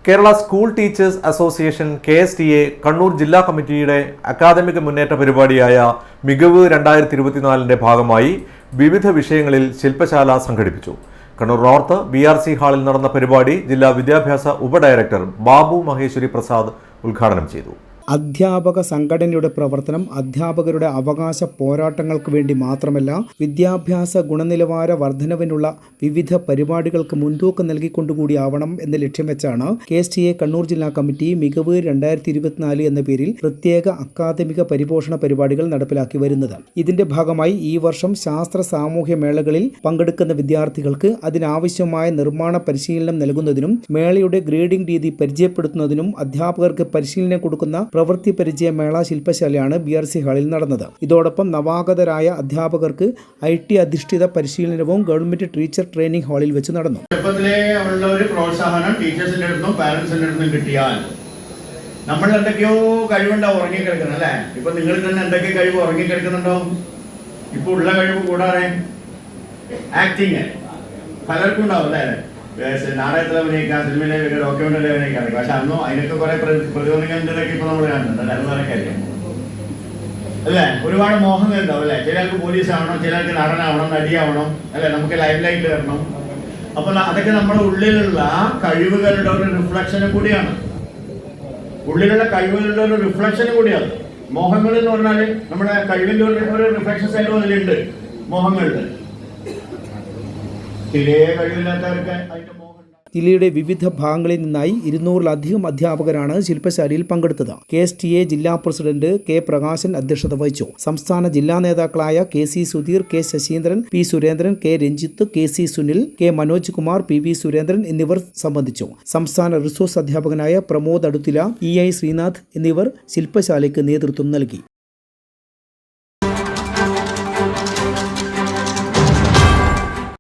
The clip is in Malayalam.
Kerala school teachers association KSTA Kannur ജില്ലാ കമ്മിറ്റിയുടെ അക്കാദമിക മുന്നേറ്റ പരിപാടിയായ മികവ് 2024ന്റെ ഭാഗമായി വിവിധ വിഷയങ്ങളിൽ ശില്പശാല സംഘടിപ്പിച്ചു. കണ്ണൂർ നോർത്ത് BRC ഹാളിൽ നടന്ന പരിപാടി ജില്ലാ വിദ്യാഭ്യാസ ഉപഡയറക്ടർ ബാബു മഹേശ്വരി പ്രസാദ് ഉദ്ഘാടനം ചെയ്തു. അധ്യാപക സംഘടനയുടെ പ്രവർത്തനം അധ്യാപകരുടെ അവകാശ പോരാട്ടങ്ങൾക്ക് വേണ്ടി മാത്രമല്ല, വിദ്യാഭ്യാസ ഗുണനിലവാര വർധനവിനുള്ള വിവിധ പരിപാടികൾക്ക് മുൻതൂക്കം നൽകിക്കൊണ്ടുകൂടിയാവണം എന്ന ലക്ഷ്യം വെച്ചാണ് KSTA കണ്ണൂർ ജില്ലാ കമ്മിറ്റി മികവ് 2024 എന്ന പേരിൽ പ്രത്യേക അക്കാദമിക പരിപോഷണ പരിപാടികൾ നടപ്പിലാക്കി വരുന്നത്. ഇതിന്റെ ഭാഗമായി ഈ വർഷം ശാസ്ത്ര സാമൂഹ്യ മേളകളിൽ പങ്കെടുക്കുന്ന വിദ്യാർത്ഥികൾക്ക് അതിനാവശ്യമായ നിർമ്മാണ പരിശീലനം നൽകുന്നതിനും മേളയുടെ ഗ്രേഡിംഗ് രീതി പരിചയപ്പെടുത്തുന്നതിനും അധ്യാപകർക്ക് പരിശീലനം കൊടുക്കുന്ന പ്രവൃത്തി പരിചയ മേള ശില്പശാലയാണ് BRC ഹാളിൽ നടന്നത്. ഇതോടൊപ്പം നവാഗതരായ അധ്യാപകർക്ക് IT അധിഷ്ഠിത പരിശീലനവും ഗവൺമെന്റ് ടീച്ചർ ട്രെയിനിംഗ് ഹാളിൽ വെച്ച് നടന്നു. ഒരു പ്രോത്സാഹനം ടീച്ചേഴ്സിന്റെ അടുത്തും പാരന്റ്സിന്റെ അടുത്തും കിട്ടിയാൽ നമ്മൾ എന്തൊക്കെയോ കഴിവുണ്ടാവും ഉറങ്ങിക്കിടക്കുന്നത് അല്ലേ? ഇപ്പൊ നിങ്ങൾ തന്നെ എന്തൊക്കെ കഴിവ് ഉറങ്ങിക്കിടക്കുന്നുണ്ടോ? ഇപ്പൊ ഉള്ള കഴിവ് കൂടാതെ ആക്ടിങ് പലർക്കും ഉണ്ടാവും അല്ലേ? നാടകത്തിൽ അഭിനയിക്കാം, സിനിമയിലെ ഡോക്യുമെന്റിൽ അഭിനയിക്കാൻ. പക്ഷെ അന്നും അതിനൊക്കെ കുറെ പ്രതിബന്ധങ്ങളൊക്കെ ഇപ്പൊ നമ്മൾ കാണുന്നുണ്ട്. അത് വേറെ കാര്യം അല്ലേ? ഒരുപാട് മോഹങ്ങൾ ഉണ്ടാവും അല്ലെ? ചിലർക്ക് പോലീസ് ആവണം, ചിലർക്ക് നടനാവണം, നടിയാവണം അല്ലെ? നമുക്ക് ലൈഫ് ലൈനിൽ വരണം. അപ്പൊ അതൊക്കെ നമ്മുടെ ഉള്ളിലുള്ള കഴിവുകളുടെ ഒരു റിഫ്ലക്ഷനും കൂടിയാണ്. ഉള്ളിലുള്ള കഴിവുകളുടെ ഒരു റിഫ്ലക്ഷനും കൂടിയാണ്. മോഹങ്ങൾ എന്ന് പറഞ്ഞാൽ നമ്മുടെ കഴിവിന്റെ ഒരു റിഫ്ലക്ഷൻ സൈഡ് അതിലുണ്ട്. മോഹങ്ങളുണ്ട്. ജില്ലയുടെ വിവിധ ഭാഗങ്ങളിൽ നിന്നായി 200-ലധികം അധ്യാപകരാണ് ശില്പശാലയിൽ പങ്കെടുത്തത്. KSTA ജില്ലാ പ്രസിഡന്റ് K പ്രകാശൻ അധ്യക്ഷത വഹിച്ചു. സംസ്ഥാന ജില്ലാ നേതാക്കളായ KC Sudheer, K Saseendran, P Surendran, K Ranjith, KC Sunil, K Manoj Kumar, PV Surendran എന്നിവർ സംബന്ധിച്ചു. സംസ്ഥാന റിസോഴ്സ് അധ്യാപകനായ പ്രമോദ് അടുത്തില, EI ശ്രീനാഥ് എന്നിവർ ശില്പശാലയ്ക്ക് നേതൃത്വം നൽകി.